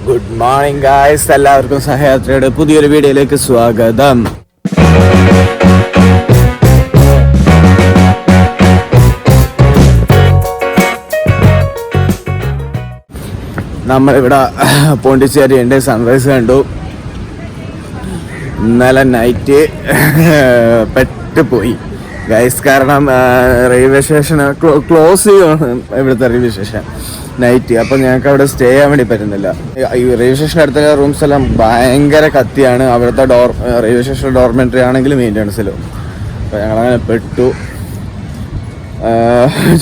Good morning guys, എല്ലാവർക്കും സഹയാത്രയുടെ പുതിയൊരു വീഡിയോയിലേക്ക് സ്വാഗതം. നമ്മളിവിടെ പോണ്ടിച്ചേരി ഉണ്ട്. സൺറൈസ് കണ്ടു. ഇന്നലെ നൈറ്റ് പെട്ടുപോയി ഗൈസ്, കാരണം റെയിൽവേ സ്റ്റേഷൻ ക്ലോസ് ചെയ്യും ഇവിടുത്തെ റെയിൽവേ സ്റ്റേഷൻ നൈറ്റ്. അപ്പം ഞങ്ങൾക്ക് അവിടെ സ്റ്റേ ചെയ്യാൻ വേണ്ടി പറ്റുന്നില്ല. ഈ റെയിൽവേ സ്റ്റേഷൻ അടുത്തുള്ള റൂംസ് എല്ലാം ഭയങ്കര കത്തിയാണ്. അവിടുത്തെ റെയിൽവേ സ്റ്റേഷൻ ഡോർമെൻട്രി ആണെങ്കിലും മെയിൻ്റെനൻസിലും. അപ്പോൾ ഞങ്ങളങ്ങനെ പെട്ടു.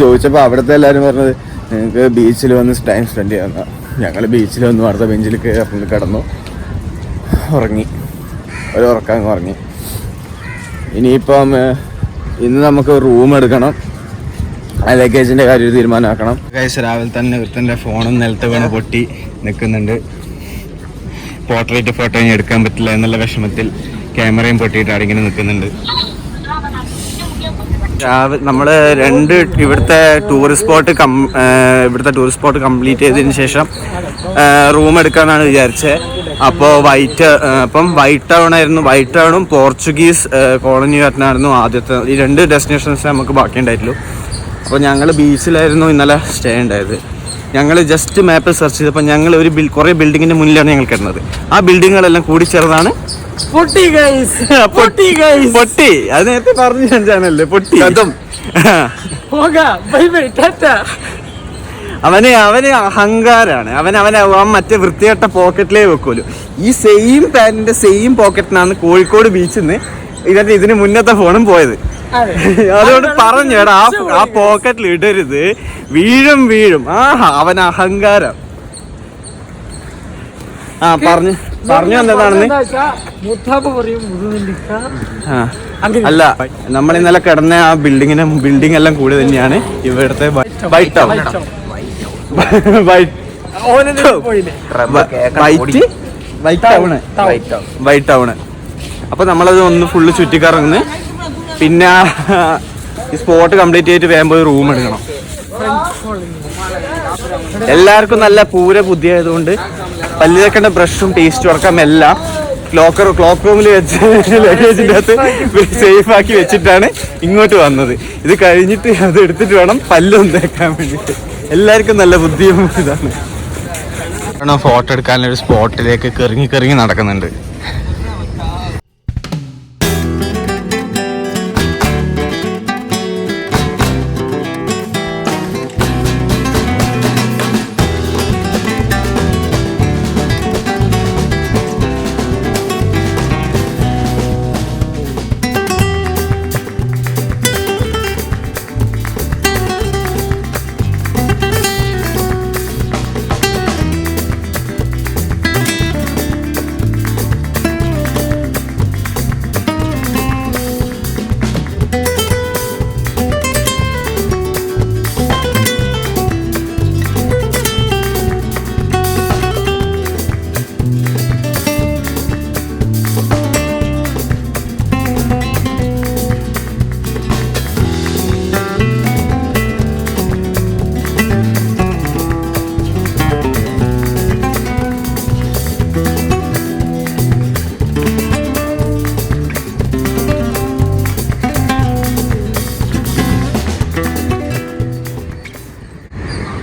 ചോദിച്ചപ്പോൾ അവിടുത്തെ എല്ലാവരും പറഞ്ഞത് ഞങ്ങൾക്ക് ബീച്ചിൽ വന്ന് ടൈം സ്പെൻഡ് ചെയ്യാമെന്ന്. ഞങ്ങൾ ബീച്ചിൽ വന്ന് അടുത്ത ബെഞ്ചിൽ കിടന്നു ഉറങ്ങി. ഒരു ഉറക്കം ഉറങ്ങി. ഇനിയിപ്പം ഇന്ന് നമുക്ക് റൂം എടുക്കണം. ലഗേജിൻ്റെ കാര്യം തീരുമാനമാക്കണം. രാവിലെ തന്നെ ഒരുത്തൻ്റെ ഫോണും നിലത്ത് വീണ് പൊട്ടി നിൽക്കുന്നുണ്ട്. പോർട്രേറ്റ് ഫോട്ടോ ഇനി എടുക്കാൻ പറ്റില്ല എന്നുള്ള വിഷമത്തിൽ ക്യാമറയും പൊട്ടിയിട്ടാണ് ഇങ്ങനെ നിൽക്കുന്നുണ്ട്. നമ്മൾ ഇവിടുത്തെ ടൂറിസ്റ്റ് സ്പോട്ട് കംപ്ലീറ്റ് ചെയ്തതിന് ശേഷം റൂം എടുക്കാമെന്നാണ് വിചാരിച്ചത്. അപ്പോൾ വൈറ്റ് ടൗണും പോർച്ചുഗീസ് കോളനി ആയിരുന്നു ആദ്യത്തെ. ഈ രണ്ട് ഡെസ്റ്റിനേഷൻസ് നമുക്ക് ബാക്കിയുണ്ടായിട്ടുള്ളൂ. അപ്പോൾ ഞങ്ങൾ ബീച്ചിലായിരുന്നു ഇന്നലെ സ്റ്റേ ഉണ്ടായത്. ഞങ്ങൾ ജസ്റ്റ് മാപ്പ് സെർച്ച് ചെയ്തപ്പോൾ ഞങ്ങൾ കുറേ ബിൽഡിങ്ങിൻ്റെ മുന്നിലാണ് ഞങ്ങൾ കിടന്നത്. ആ ബിൽഡിങ്ങുകളെല്ലാം കൂടി ചേർന്നാണ് പൊട്ടി. അത് നേരത്തെ പറഞ്ഞു ചാനല്ലേ പൊട്ടി. അവന് അഹങ്കാരാണ്. അവൻ മറ്റേ വൃത്തികെട്ട പോക്കറ്റിലേ വെക്കുമല്ലോ. ഈ സെയിം പാൻറ്റിന്റെ സെയിം പോക്കറ്റിനാണ് കോഴിക്കോട് ബീച്ചിൽ നിന്ന് ഇതിന് മുന്നത്തെ ഫോണും പോയത്. അതുകൊണ്ട് പറഞ്ഞു എടാ, ആ പോക്കറ്റിൽ ഇടരുത്, വീഴും. അവൻ അഹങ്കാരം. പറഞ്ഞു എന്നതാണെന്ന്. അല്ല, നമ്മൾ ഇന്നലെ കിടന്ന ആ ബിൽഡിംഗ് എല്ലാം കൂടി തന്നെയാണ് ഇവിടുത്തെ വൈറ്റ് ടൗണ്. അപ്പൊ നമ്മളത് ഒന്ന് ഫുള്ള് ചുറ്റിക്കറങ്ങുന്നു. പിന്നെ ഈ സ്പോട്ട് കംപ്ലീറ്റ് ചെയ്തിട്ട് വേഗം പോയി റൂം എടുക്കണം. എല്ലാവർക്കും നല്ല പൂര ബുദ്ധി ആയതുകൊണ്ട് പല്ല് തേക്കേണ്ട ബ്രഷും പേസ്റ്റ് വർക്കാം എല്ലാം ക്ലോക്ക് റൂമിൽ വെച്ച് ലഗേജിൻ്റെ അകത്ത് സേഫ് ആക്കി വെച്ചിട്ടാണ് ഇങ്ങോട്ട് വന്നത്. ഇത് കഴിഞ്ഞിട്ട് അത് എടുത്തിട്ട് വേണം പല്ലൊന്നും തേക്കാൻ വേണ്ടിയിട്ട്. എല്ലാവർക്കും നല്ല ബുദ്ധിയും ഇതാണ്. ഫോട്ടോ എടുക്കാനൊരു സ്പോട്ടിലേക്ക് കറങ്ങി നടക്കുന്നുണ്ട്.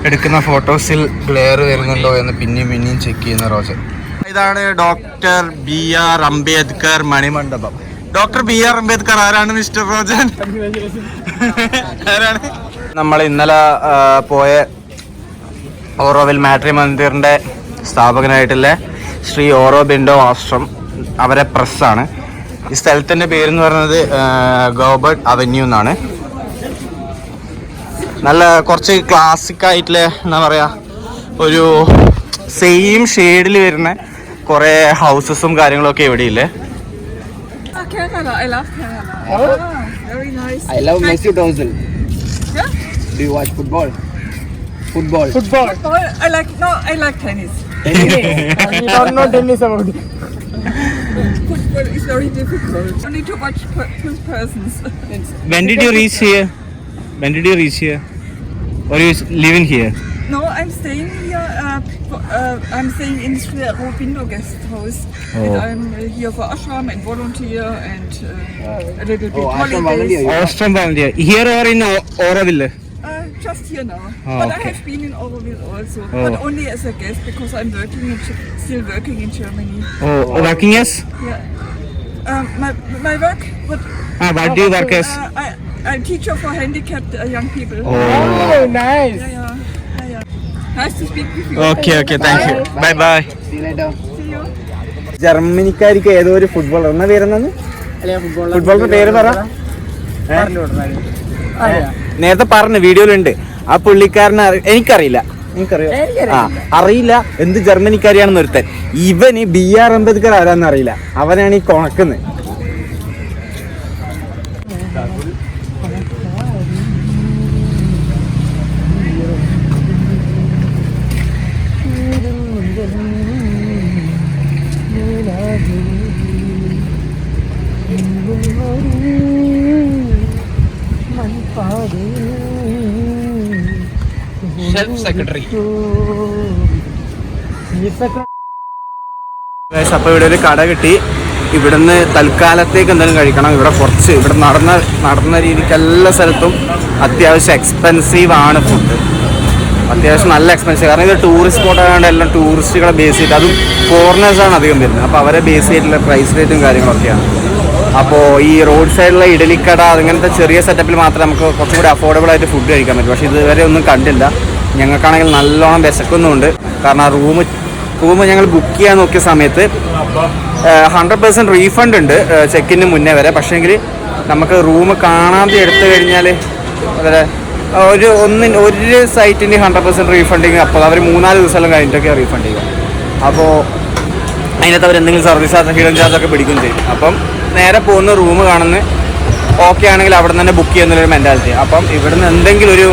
എടുക്കുന്ന ഫോട്ടോസിൽ ഗ്ലെയർ വരുന്നുണ്ടോ എന്ന് പിന്നെയും ചെക്ക് ചെയ്യുന്ന റോജൻ. ഇതാണ് ഡോക്ടർ BR അംബേദ്കർ മണിമണ്ഡപം. ഡോക്ടർ BR അംബേദ്കർ ആരാണ് മിസ്റ്റർ റോജൻ? ആരാണ്? നമ്മൾ ഇന്നലെ പോയ ഓറോവിൽ മാട്രി മന്ദിറിന്റെ സ്ഥാപകനായിട്ടുള്ള ശ്രീ ഓറോബിന്ദോ ആശ്രം, അവരെ പ്രസ്സാണ്. ഈ സ്ഥലത്തിന്റെ പേരെന്ന് പറയുന്നത് ഗോബർട്ട് അവന്യൂ എന്നാണ്. നല്ല കുറച്ച് ക്ലാസിക് ആയിട്ടുള്ള എന്താ പറയാ, ഒരു സെയിം ഷെയ്ഡിൽ വരുന്ന കുറെ ഹൗസസും കാര്യങ്ങളൊക്കെ ഇവിടെ ഇല്ലേ. I love Mesut Ozil. Yeah? Do you watch football? Football. I like tennis. You don't know tennis about it. Football is very difficult. Only to watch two persons. When did you reach here? Or you living here? No, I'm staying here. I'm staying in Sri Aurobindo guest house. And I'm here for ashram and volunteer and a little bit ashram holidays. volunteer. Austrian volunteer. Here or in Auroville? Just here now. Oh, but okay. I have been in Auroville also, but only as a guest because I'm still working in Germany. Oh, working as? Yeah. My work. What do you work as? I'm teacher for handicapped young people. Oh, nice. Yeah. Nice to speak with you. Okay, thank you. Bye. See you later. See you. ജർമ്മനിക്കാർക്ക് ഏതോ ഒരു footballer എന്നാ പേരെന്നു ഫുട്ബോളിന്റെ പേര് പറ. നേരത്തെ പറഞ്ഞു വീഡിയോയിലുണ്ട്. ആ പുള്ളിക്കാരനെ എനിക്കറിയില്ല. അറിയില്ല എന്ത് ജർമ്മനിക്കാരിയാണെന്ന് ഒരുത്തൻ. ഇവന് BR അംബേദ്കർ ആരാന്ന് അറിയില്ല. അവനാണ് ഈ കൊണക്കുന്നത്. സെക്രട്ടറി. അപ്പോൾ ഇവിടെ ഒരു കട കിട്ടി. ഇവിടുന്ന് തൽക്കാലത്തേക്ക് എന്തെങ്കിലും കഴിക്കണം. ഇവിടെ കുറച്ച് ഇവിടെ നടന്ന രീതിക്ക് എല്ലാ സ്ഥലത്തും അത്യാവശ്യം എക്സ്പെൻസീവ് ആണ് ഫുഡ്. അത്യാവശ്യം നല്ല എക്സ്പെൻസീവ്. കാരണം ഇത് ടൂറിസ്റ്റ് സ്പോട്ട് ആയതുകൊണ്ട് എല്ലാം ടൂറിസ്റ്റുകളെ ബേസ് ചെയ്തിട്ട്, അതും ഫോറിനേഴ്സാണ് അധികം വരുന്നത്. അപ്പോൾ അവരെ ബേസ് ചെയ്തിട്ടുള്ള പ്രൈസ് റേറ്റും കാര്യങ്ങളൊക്കെയാണ്. അപ്പോൾ ഈ റോഡ് സൈഡിലെ ഇഡലിക്കട അങ്ങനത്തെ ചെറിയ സെറ്റപ്പിൽ മാത്രമേ നമുക്ക് കുറച്ചും കൂടി അഫോർഡബിൾ ആയിട്ട് ഫുഡ് കഴിക്കാൻ പറ്റും. പക്ഷേ ഇതുവരെ ഒന്നും കണ്ടില്ല. ഞങ്ങൾക്കാണെങ്കിൽ നല്ലോണം വിശക്കുന്നുമുണ്ട്. കാരണം ആ റൂം ഞങ്ങൾ ബുക്ക് ചെയ്യാൻ നോക്കിയ സമയത്ത് 100% റീഫണ്ട് ഉണ്ട് ചെക്കിന് മുന്നേ വരെ. പക്ഷേങ്കിൽ നമുക്ക് റൂം കാണാതെ എടുത്തു കഴിഞ്ഞാൽ വളരെ ഒരു സൈറ്റിന് 100% റീഫണ്ടിങ്. അപ്പോൾ അവർ 3-4 ദിവസമെല്ലാം കഴിഞ്ഞിട്ടൊക്കെ റീഫണ്ട് ചെയ്യും. അപ്പോൾ അതിനകത്ത് അവർ എന്തെങ്കിലും സർവീസ് ചാർജ് ഹിഡൻ ചാർജൊക്കെ പിടിക്കും ചെയ്യും. അപ്പം നേരെ പോകുന്ന റൂം കാണുന്ന ഓക്കെ ആണെങ്കിൽ അവിടെ നിന്ന് തന്നെ ബുക്ക് ചെയ്യുന്നൊരു മെൻറ്റാലിറ്റി. അപ്പം ഇവിടുന്ന് എന്തെങ്കിലും ഒരു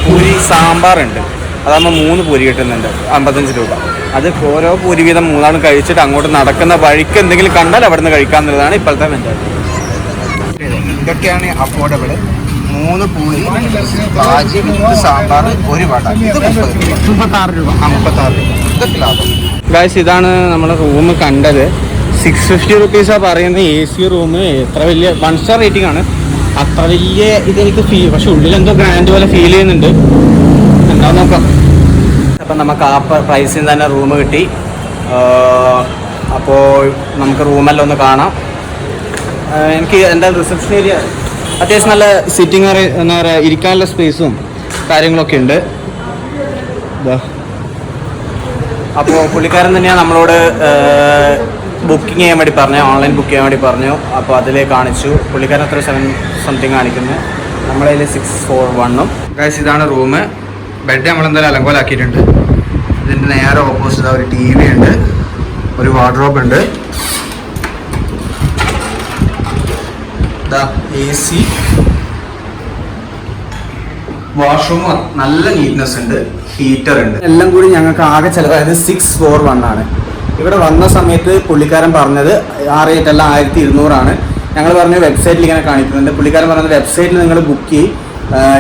പൂരി സാമ്പാറുണ്ട്. അതാകുമ്പോൾ 3 പൂരി കിട്ടുന്നുണ്ട്, 55 രൂപ. അത് ഓരോ പൂരി വീതം 3 കഴിച്ചിട്ട് അങ്ങോട്ട് നടക്കുന്ന വഴിക്ക് എന്തെങ്കിലും കണ്ടാൽ അവിടെ നിന്ന് കഴിക്കാമെന്നുള്ളതാണ് ഇപ്പോഴത്തെ മെൻറ്റാലിറ്റി. ഇതൊക്കെയാണ് അഫോർഡബിൾ. 3 പൂരി, ഭാജി വിത്ത് സാമ്പാർ, 1 വട. ഇത് 36 രൂപ. 36 രൂപ. ഇതൊക്കെ ലാഭം. ഗായ്സ്, ഇതാണ് നമ്മൾ റൂം കണ്ടത്. 650 റുപ്പീസാണ് പറയുന്നത്. AC room. എത്ര വലിയ 1 സ്റ്റാർ റേറ്റിംഗ് ആണ്. അത്ര വലിയ ഇതെനിക്ക് പക്ഷെ ഉള്ളിലെന്തോ ഗ്രാൻഡ് പോലെ ഫീൽ ചെയ്യുന്നുണ്ട്. എന്താ നോക്കാം. അപ്പം നമുക്ക് ആ പ്രൈസിൽ തന്നെ റൂം കിട്ടി. അപ്പോൾ നമുക്ക് റൂമെല്ലാം ഒന്ന് കാണാം. എനിക്ക് എന്തായാലും റിസപ്ഷൻ ഏരിയ അത്യാവശ്യം നല്ല സിറ്റിംഗ് എന്താ പറയുക, ഇരിക്കാനുള്ള സ്പേസും കാര്യങ്ങളൊക്കെ ഉണ്ട്. അപ്പോൾ പുള്ളിക്കാരൻ തന്നെയാണ് നമ്മളോട് ബുക്കിംഗ് ചെയ്യാൻ വേണ്ടി പറഞ്ഞു, ഓൺലൈൻ ബുക്ക് ചെയ്യാൻ വേണ്ടി പറഞ്ഞു. അപ്പോൾ അതിലേ കാണിച്ചു. പുള്ളിക്കാരൻ എത്ര 7 സംതിങ് കാണിക്കുന്നത്. നമ്മളതിൽ 641. ഗൈസ്, ഇതാണ് റൂം. ബെഡ് നമ്മളെന്തായാലും അലങ്കോലാക്കിയിട്ടുണ്ട്. ഇതിൻ്റെ നേരെ ഓപ്പോസിറ്റ് ഒരു TV ഉണ്ട്, ഒരു വാർഡ്രോബ് ഉണ്ട്, AC, വാഷ്റൂം നല്ല നീറ്റ്നെസ് ഉണ്ട്, ഹീറ്റർ ഉണ്ട്. എല്ലാം കൂടി ഞങ്ങൾക്ക് ആകെ ചിലവായത് 641 ആണ്. ഇവിടെ വന്ന സമയത്ത് പുള്ളിക്കാരൻ പറഞ്ഞത് ആ റേറ്റ് എല്ലാം 1200 ആണ്. ഞങ്ങൾ പറഞ്ഞു വെബ്സൈറ്റിൽ ഇങ്ങനെ കാണിക്കുന്നുണ്ട്. പുള്ളിക്കാരൻ പറഞ്ഞത് വെബ്സൈറ്റിൽ നിങ്ങൾ ബുക്ക് ചെയ്യും,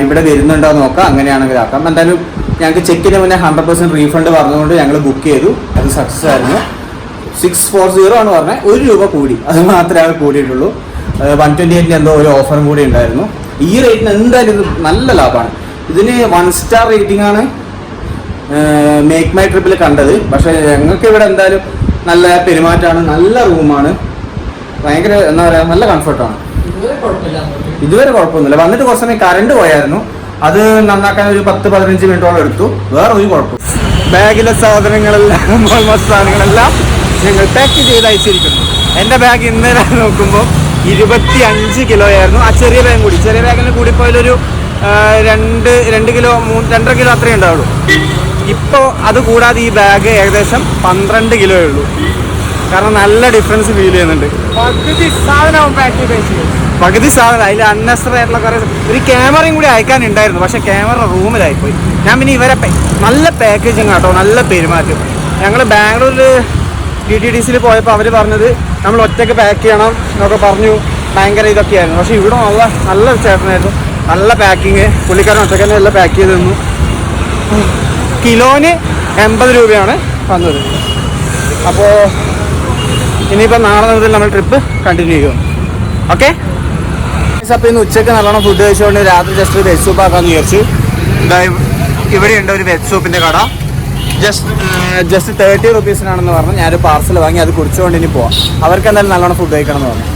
ഇവിടെ വരുന്നുണ്ടോ നോക്കാം, അങ്ങനെയാണെങ്കിൽ ആക്കാം. എന്തായാലും ഞങ്ങൾക്ക് ചെക്കിന് മുന്നേ 100% റീഫണ്ട് പറഞ്ഞുകൊണ്ട് ഞങ്ങൾ ബുക്ക് ചെയ്തു. അത് സക്സസ് ആയിരുന്നു. 640 ആണ് പറഞ്ഞത്. 1 രൂപ കൂടി, അത് മാത്രമേ കൂടിയിട്ടുള്ളൂ. 128 എന്തോ ഒരു ഓഫറും കൂടി ഉണ്ടായിരുന്നു. ഈ റേറ്റിന് എന്തായാലും ഇത് നല്ല ലാഭമാണ്. ഇതിന് 1 സ്റ്റാർ റേറ്റിംഗ് ആണ് മേക്ക് മൈ ട്രിപ്പിൽ കണ്ടത്. പക്ഷേ ഞങ്ങൾക്ക് ഇവിടെ എന്തായാലും നല്ല പെരുമാറ്റമാണ്, നല്ല റൂമാണ്, ഭയങ്കര എന്താ പറയുക, നല്ല കംഫർട്ടാണ്. ഇതുവരെ കുഴപ്പമൊന്നുമില്ല. വന്നിട്ട് കുറച്ച് സമയം കറണ്ട് പോയായിരുന്നു, അത് നന്നാക്കാൻ ഒരു 10-15 മിനിറ്റോളം എടുത്തു. വേറെ ഒരു കുഴപ്പം. ബാഗിലെ സാധനങ്ങളെല്ലാം ഓൾമോസ്റ്റ് സാധനങ്ങളെല്ലാം ഞങ്ങൾ പാക്ക് ചെയ്ത് അയച്ചിരിക്കുന്നു. എൻ്റെ ബാഗ് ഇന്നലെ നോക്കുമ്പോൾ 25 കിലോ ആയിരുന്നു. ആ ചെറിയ ബാഗ് കൂടി, ചെറിയ ബാഗിന് കൂടിപ്പോയാലൊരു 2 കിലോ 2.5 കിലോ അത്രയേ ഉണ്ടാവുള്ളൂ. ഇപ്പോൾ അത് കൂടാതെ ഈ ബാഗ് ഏകദേശം 12 കിലോയേ ഉള്ളൂ. കാരണം നല്ല ഡിഫറൻസ് ഫീൽ ചെയ്യുന്നുണ്ട്. പകുതി സാധനം അതിൽ അൺനെസറി ആയിട്ടുള്ള കുറേ. ഒരു ക്യാമറയും കൂടി അയക്കാനുണ്ടായിരുന്നു, പക്ഷേ ക്യാമറ റൂമിലായിപ്പോയി. ഞാൻ പിന്നെ ഇവരെ നല്ല പാക്കേജിങ് കേട്ടോ, നല്ല പെരുമാറ്റം. ഞങ്ങൾ ബാംഗ്ലൂരിൽ DTDCയിൽ പോയപ്പോൾ അവർ പറഞ്ഞത് നമ്മൾ ഒറ്റയ്ക്ക് പാക്ക് ചെയ്യണം എന്നൊക്കെ പറഞ്ഞു. ഭയങ്കര ഇതൊക്കെയായിരുന്നു. പക്ഷേ ഇവിടെ നല്ല ചേട്ടനായിരുന്നു, നല്ല പാക്കിങ്. പുള്ളിക്കാരൻ ഒറ്റയ്ക്ക് തന്നെ എല്ലാം പാക്ക് ചെയ്ത് തന്നു. കിലോന് 80 രൂപയാണ് വന്നത്. അപ്പോൾ ഇനിയിപ്പോൾ നാളെ മുതൽ നമ്മൾ ട്രിപ്പ് കണ്ടിന്യൂ ചെയ്യും. ഓക്കെ. അപ്പോൾ ഇന്ന് ഉച്ചയ്ക്ക് നല്ലോണം ഫുഡ് കഴിച്ചുകൊണ്ട് രാത്രി ജസ്റ്റ് വെജ് സൂപ്പ് ആക്കാമെന്ന് വിചാരിച്ചു. ഇവിടെയുണ്ട് ഒരു വെജ് സൂപ്പിൻ്റെ കട. ജസ്റ്റ് 30 റുപ്പീസിനാണെന്ന് പറഞ്ഞു. ഞാനൊരു പാർസൽ വാങ്ങി അത് കുടിച്ചുകൊണ്ട് ഇനി പോവാം. അവർക്ക് എന്തായാലും നല്ലോണം ഫുഡ് കഴിക്കണം എന്ന് പറഞ്ഞു.